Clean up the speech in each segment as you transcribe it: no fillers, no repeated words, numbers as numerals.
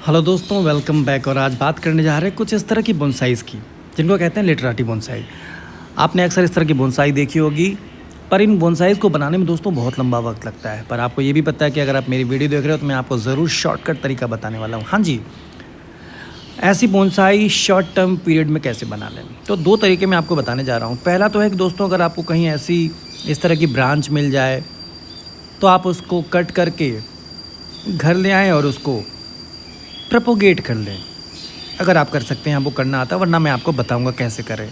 Hello दोस्तों, welcome back. और आज बात करने जा रहे हैं कुछ इस तरह की बोनसाइज़ की, जिनको कहते हैं लिटराटी बोनसाई। आपने अक्सर इस तरह की बोनसाई देखी होगी, पर इन बोनसाइज़ को बनाने में दोस्तों बहुत लंबा वक्त लगता है। पर आपको ये भी पता है कि अगर आप मेरी वीडियो देख रहे हो तो मैं आपको ज़रूर शॉर्टकट तरीका बताने वाला हूँ। हाँ जी, ऐसी बोनसाई शॉर्ट टर्म पीरियड में कैसे बना लें, तो दो तरीके मैं आपको बताने जा रहा हूँ। पहला तो है कि दोस्तों, अगर आपको कहीं ऐसी इस तरह की ब्रांच मिल जाए तो आप उसको कट करके घर ले आएँ और उसको प्रोपोगेट कर लें। अगर आप कर सकते हैं, आपको करना आता है, वरना मैं आपको बताऊंगा कैसे करें।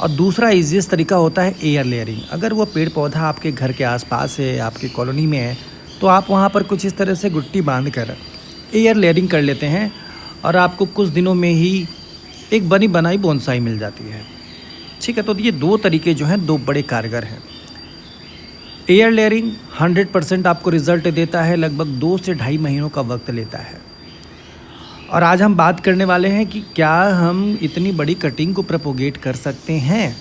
और दूसरा ईजीएस्ट तरीका होता है एयर लेयरिंग। अगर वो पेड़ पौधा आपके घर के आसपास है, आपकी कॉलोनी में है, तो आप वहाँ पर कुछ इस तरह से गुट्टी बांध कर एयर लेयरिंग कर लेते हैं और आपको कुछ दिनों में ही एक बनी बनाई बोनसाई मिल जाती है। ठीक है, तो ये दो तरीके जो हैं, दो बड़े कारगर हैं। एयर लेयरिंग 100% आपको रिजल्ट देता है, लगभग 2 से ढाई महीनों का वक्त लेता है। और आज हम बात करने वाले हैं कि क्या हम इतनी बड़ी कटिंग को प्रोपोगेट कर सकते हैं।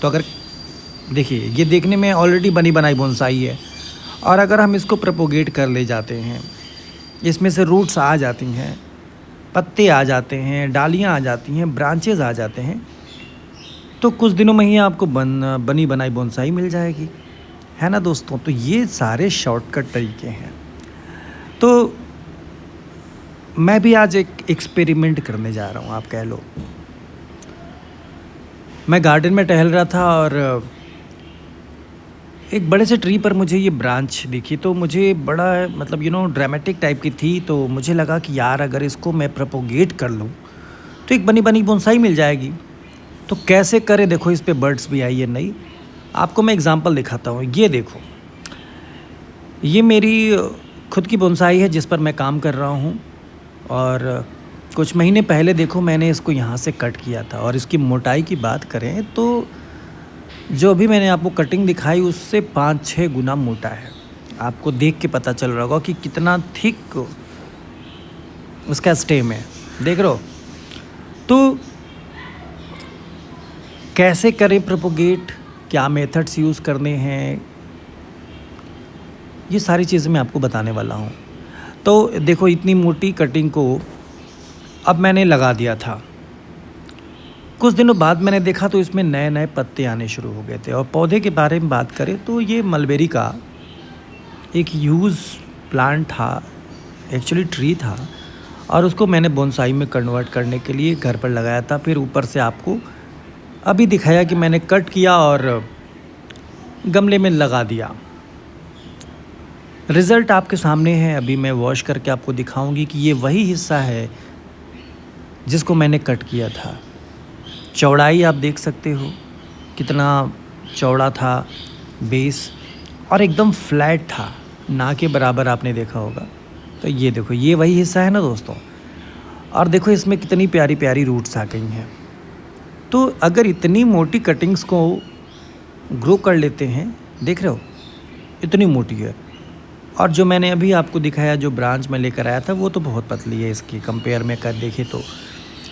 तो अगर देखिए, ये देखने में ऑलरेडी बनी बनाई बोनसाई है, और अगर हम इसको प्रोपोगेट कर ले जाते हैं, इसमें से रूट्स आ जाती हैं, पत्ते आ जाते हैं, डालियाँ आ जाती हैं, ब्रांचेज आ जाते हैं, तो कुछ दिनों में ही आपको बनी बनाई बोनसाई मिल जाएगी, है ना दोस्तों। तो ये सारे शॉर्टकट तरीके हैं। तो मैं भी आज एक एक्सपेरिमेंट करने जा रहा हूँ, आप कह लो। मैं गार्डन में टहल रहा था और एक बड़े से ट्री पर मुझे ये ब्रांच दिखी, तो मुझे बड़ा मतलब ड्रामेटिक टाइप की थी। तो मुझे लगा कि यार, अगर इसको मैं प्रोपोगेट कर लूँ तो एक बनी बनी बोनसाई मिल जाएगी। तो कैसे करें, देखो इस पे बर्ड्स भी आई है नई। आपको मैं एग्जांपल दिखाता हूँ। ये देखो, ये मेरी खुद की बोनसाई है जिस पर मैं काम कर रहा हूँ। और कुछ महीने पहले देखो, मैंने इसको यहाँ से कट किया था। और इसकी मोटाई की बात करें तो जो अभी मैंने आपको कटिंग दिखाई, उससे 5-6 गुना मोटा है। आपको देख के पता चल रहा होगा कि कितना थिक उसका स्टेम है, देख रहे हो। तो कैसे करें प्रोपोगेट, क्या मेथड्स यूज़ करने हैं, ये सारी चीज़ें मैं आपको बताने वाला हूँ। तो देखो, इतनी मोटी कटिंग को अब मैंने लगा दिया था। कुछ दिनों बाद मैंने देखा तो इसमें नए नए पत्ते आने शुरू हो गए थे। और पौधे के बारे में बात करें तो ये मलबेरी का एक यूज़ प्लांट था, एक्चुअली ट्री था। और उसको मैंने बोनसाई में कन्वर्ट करने के लिए घर पर लगाया था। फिर ऊपर से आपको अभी दिखाया कि मैंने कट किया और गमले में लगा दिया। रिज़ल्ट आपके सामने है। अभी मैं वॉश करके आपको दिखाऊंगी कि ये वही हिस्सा है जिसको मैंने कट किया था। चौड़ाई आप देख सकते हो कितना चौड़ा था बेस, और एकदम फ्लैट था, ना के बराबर आपने देखा होगा। तो ये देखो, ये वही हिस्सा है ना दोस्तों। और देखो इसमें कितनी प्यारी प्यारी रूट्स आ गई हैं। तो अगर इतनी मोटी कटिंग्स को ग्रो कर लेते हैं, देख रहे हो इतनी मोटी है। और जो मैंने अभी आपको दिखाया, जो ब्रांच में लेकर आया था, वो तो बहुत पतली है इसकी कंपेयर में कर देखे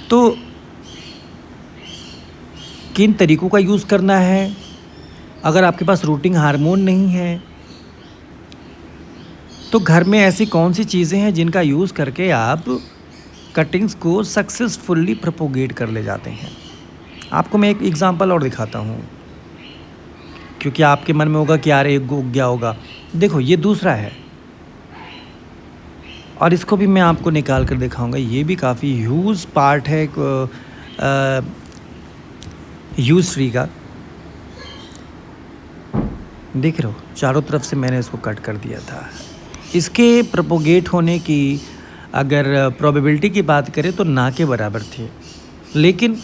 तो किन तरीक़ों का यूज़ करना है। अगर आपके पास रूटिंग हार्मोन नहीं है तो घर में ऐसी कौन सी चीज़ें हैं जिनका यूज़ करके आप कटिंग्स को सक्सेसफुली प्रोपोगेट कर ले जाते हैं। आपको मैं एक एग्जांपल और दिखाता हूँ, क्योंकि आपके मन में होगा कि यार एक उग गया होगा। देखो, ये दूसरा है और इसको भी मैं आपको निकाल कर दिखाऊंगा। ये भी काफ़ी ह्यूज पार्ट है यूज ट्री का। देख रहे हो, चारों तरफ से मैंने इसको कट कर दिया था। इसके प्रोपोगेट होने की अगर प्रोबेबिलिटी की बात करें तो ना के बराबर थे, लेकिन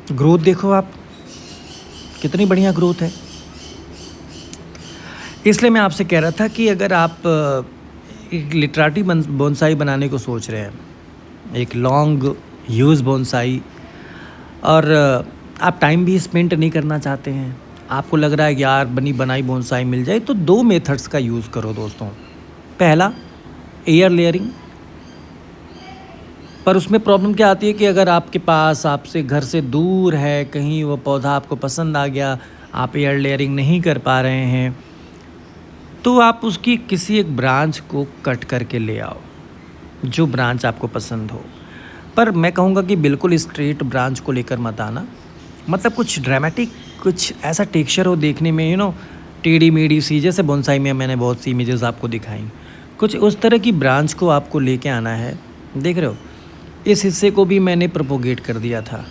ग्रोथ देखो आप, कितनी बढ़िया ग्रोथ है। इसलिए मैं आपसे कह रहा था कि अगर आप एक लिटराटी बोनसाई बनाने को सोच रहे हैं, एक लॉन्ग यूज़ बोनसाई, और आप टाइम भी स्पेंड नहीं करना चाहते हैं, आपको लग रहा है कि यार बनी बनाई बोनसाई मिल जाए, तो दो मेथड्स का यूज़ करो दोस्तों। पहला, एयर लेयरिंग। पर उसमें प्रॉब्लम क्या आती है कि अगर आपके पास आपसे घर से दूर है, कहीं वो पौधा आपको पसंद आ गया, आप एयर लेयरिंग नहीं कर पा रहे हैं, तो आप उसकी किसी एक ब्रांच को कट करके ले आओ। जो ब्रांच आपको पसंद हो। पर मैं कहूँगा कि बिल्कुल स्ट्रेट ब्रांच को लेकर मत आना, मतलब कुछ ड्रामेटिक, कुछ ऐसा टेक्सचर हो देखने में, टेढ़ी मेढ़ी सी, जैसे बोनसाई में मैंने बहुत सी इमेजेस आपको दिखाई, कुछ उस तरह की ब्रांच को आपको लेके आना है। देख रहे हो, इस हिस्से को भी मैंने प्रोपोगेट कर दिया था,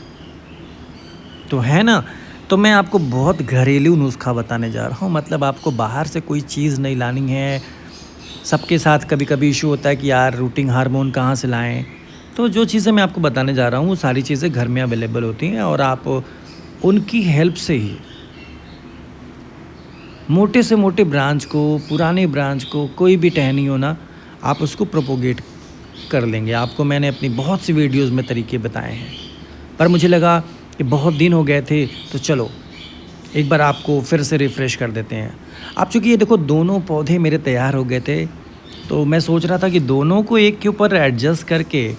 तो है ना। तो मैं आपको बहुत घरेलू नुस्खा बताने जा रहा हूँ, मतलब आपको बाहर से कोई चीज़ नहीं लानी है। सबके साथ कभी कभी इशू होता है कि यार रूटिंग हार्मोन कहाँ से लाएं। तो जो चीज़ें मैं आपको बताने जा रहा हूँ वो सारी चीज़ें घर में अवेलेबल होती हैं, और आप उनकी हेल्प से ही मोटे से मोटे ब्रांच को, पुराने ब्रांच को, कोई भी टहनी हो ना, आप उसको प्रोपोगेट कर लेंगे। आपको मैंने अपनी बहुत सी वीडियोस में तरीके बताए हैं, पर मुझे लगा कि बहुत दिन हो गए थे, तो चलो एक बार आपको फिर से रिफ़्रेश कर देते हैं। आप चूँकि ये देखो, दोनों पौधे मेरे तैयार हो गए थे, तो मैं सोच रहा था कि दोनों को एक के ऊपर एडजस्ट करके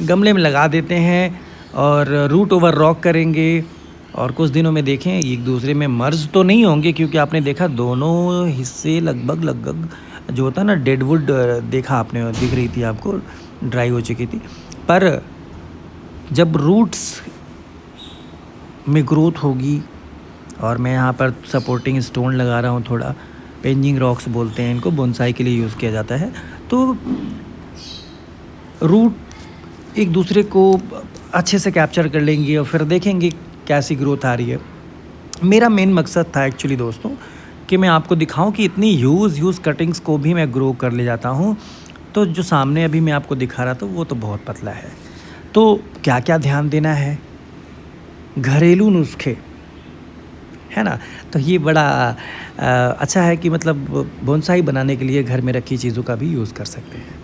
गमले में लगा देते हैं और रूट ओवर रॉक करेंगे, और कुछ दिनों में देखें एक दूसरे में मर्ज तो नहीं होंगे, क्योंकि आपने देखा दोनों हिस्से लगभग जो होता है ना डेडवुड, देखा आपने, दिख रही थी आपको, ड्राई हो चुकी थी। पर जब रूट्स में ग्रोथ होगी, और मैं यहाँ पर सपोर्टिंग स्टोन लगा रहा हूँ, थोड़ा पेंजिंग रॉक्स बोलते हैं इनको, बोनसाई के लिए यूज़ किया जाता है, तो रूट एक दूसरे को अच्छे से कैप्चर कर लेंगे और फिर देखेंगे कैसी ग्रोथ आ रही है। मेरा मेन मकसद था एक्चुअली दोस्तों कि मैं आपको दिखाऊं कि इतनी यूज़ कटिंग्स को भी मैं ग्रो कर ले जाता हूं। तो जो सामने अभी मैं आपको दिखा रहा था वो तो बहुत पतला है। तो क्या क्या ध्यान देना है, घरेलू नुस्खे, है ना। तो ये बड़ा अच्छा है कि मतलब बोनसाई बनाने के लिए घर में रखी चीज़ों का भी यूज़ कर सकते हैं।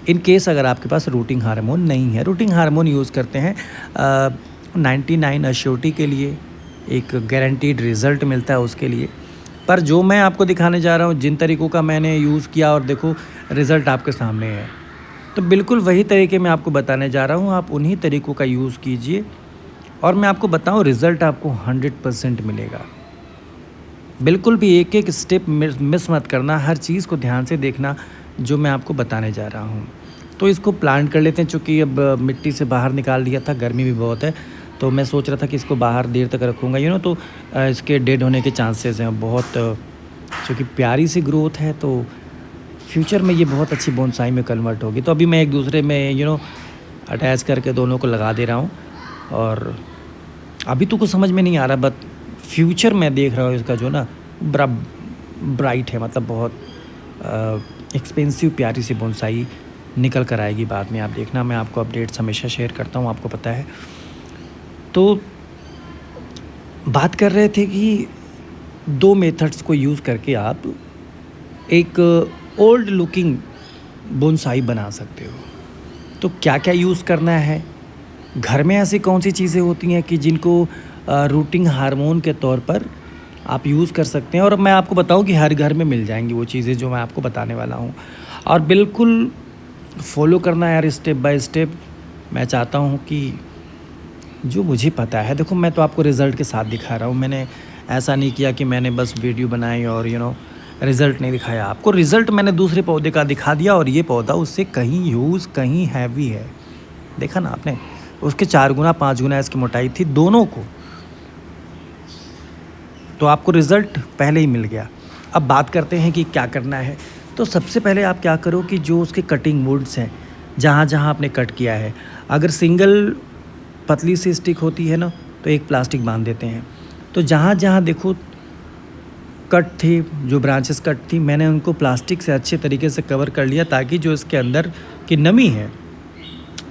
इन केस अगर आपके पास रूटिंग हार्मोन नहीं है, रूटिंग हार्मोन यूज़ करते हैं 99 अश्योरिटी के लिए, एक गारंटीड रिज़ल्ट मिलता है उसके लिए। पर जो मैं आपको दिखाने जा रहा हूँ, जिन तरीक़ों का मैंने यूज़ किया, और देखो रिज़ल्ट आपके सामने है, तो बिल्कुल वही तरीके मैं आपको बताने जा रहा हूँ। आप उन्हीं तरीक़ों का यूज़ कीजिए, और मैं आपको बताऊँ रिज़ल्ट आपको 100% मिलेगा। बिल्कुल भी एक एक स्टेप मिस मत करना, हर चीज़ को ध्यान से देखना जो मैं आपको बताने जा रहा हूँ। तो इसको प्लांट कर लेते हैं, चूँकि अब मिट्टी से बाहर निकाल दिया था, गर्मी भी बहुत है, तो मैं सोच रहा था कि इसको बाहर देर तक रखूँगा तो इसके डेड होने के चांसेस हैं बहुत। चूँकि प्यारी सी ग्रोथ है, तो फ्यूचर में ये बहुत अच्छी बोनसाई में कन्वर्ट होगी। तो अभी मैं एक दूसरे में अटैच करके दोनों को लगा दे रहा हूँ, और अभी तो कुछ समझ में नहीं आ रहा, बट फ्यूचर में देख रहा हूँ इसका जो ना बड़ा ब्राइट है, मतलब बहुत एक्सपेंसिव प्यारी सी बोनसाई निकल कर आएगी बाद में। आप देखना, मैं आपको अपडेट्स हमेशा शेयर करता हूँ, आपको पता है। तो बात कर रहे थे कि 2 मेथड्स को यूज़ करके आप एक ओल्ड लुकिंग बोनसाई बना सकते हो। तो क्या क्या यूज़ करना है, घर में ऐसी कौन सी चीज़ें होती हैं कि जिनको रूटिंग हार्मोन के तौर पर आप यूज़ कर सकते हैं, और मैं आपको बताऊं कि हर घर में मिल जाएंगी वो चीज़ें जो मैं आपको बताने वाला हूं। और बिल्कुल फॉलो करना है यार, स्टेप बाय स्टेप। मैं चाहता हूं कि जो मुझे पता है, देखो मैं तो आपको रिज़ल्ट के साथ दिखा रहा हूं, मैंने ऐसा नहीं किया कि मैंने बस वीडियो बनाई और रिज़ल्ट नहीं दिखाया आपको। रिज़ल्ट मैंने दूसरे पौधे का दिखा दिया, और ये पौधा उससे कहीं हैवी है, देखा ना आपने, उसके 4 गुना 5 गुना इसकी मोटाई थी दोनों को, तो आपको रिज़ल्ट पहले ही मिल गया। अब बात करते हैं कि क्या करना है। तो सबसे पहले आप क्या करो कि जो उसके कटिंग वुड्स हैं, जहाँ जहाँ आपने कट किया है, अगर सिंगल पतली सी स्टिक होती है ना, तो एक प्लास्टिक बांध देते हैं। तो जहाँ जहाँ देखो कट थे, जो ब्रांचेस कट थी, मैंने उनको प्लास्टिक से अच्छे तरीके से कवर कर लिया, ताकि जो इसके अंदर की नमी है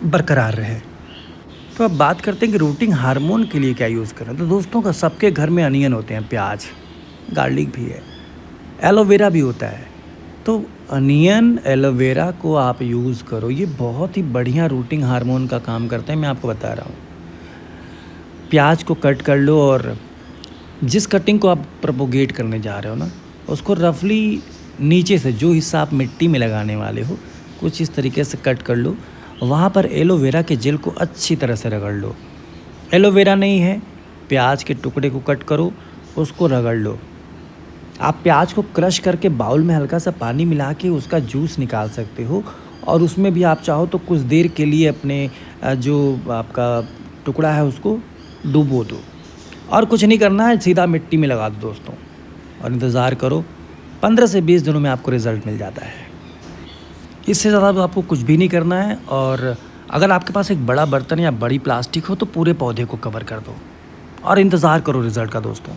बरकरार रहे। तो अब बात करते हैं कि रूटिंग हार्मोन के लिए क्या यूज़ करें। तो दोस्तों का सबके घर में अनियन होते हैं, प्याज, गार्लिक भी है, एलोवेरा भी होता है। तो अनियन एलोवेरा को आप यूज़ करो, ये बहुत ही बढ़िया रूटिंग हार्मोन का काम करते हैं, मैं आपको बता रहा हूँ। प्याज को कट कर लो, और जिस कटिंग को आप प्रोपोगेट करने जा रहे हो ना, उसको रफली नीचे से जो हिस्सा आप मिट्टी में लगाने वाले हो, कुछ इस तरीके से कट कर लो। वहाँ पर एलोवेरा के जेल को अच्छी तरह से रगड़ लो। एलोवेरा नहीं है, प्याज के टुकड़े को कट करो, उसको रगड़ लो। आप प्याज को क्रश करके बाउल में हल्का सा पानी मिला के उसका जूस निकाल सकते हो, और उसमें भी आप चाहो तो कुछ देर के लिए अपने जो आपका टुकड़ा है उसको डुबो दो, और कुछ नहीं करना है, सीधा मिट्टी में लगा दो दोस्तों, और इंतज़ार करो। 15 से 20 दिनों में आपको रिज़ल्ट मिल जाता है। इससे ज़्यादा तो आपको कुछ भी नहीं करना है। और अगर आपके पास एक बड़ा बर्तन या बड़ी प्लास्टिक हो तो पूरे पौधे को कवर कर दो और इंतज़ार करो रिज़ल्ट का दोस्तों।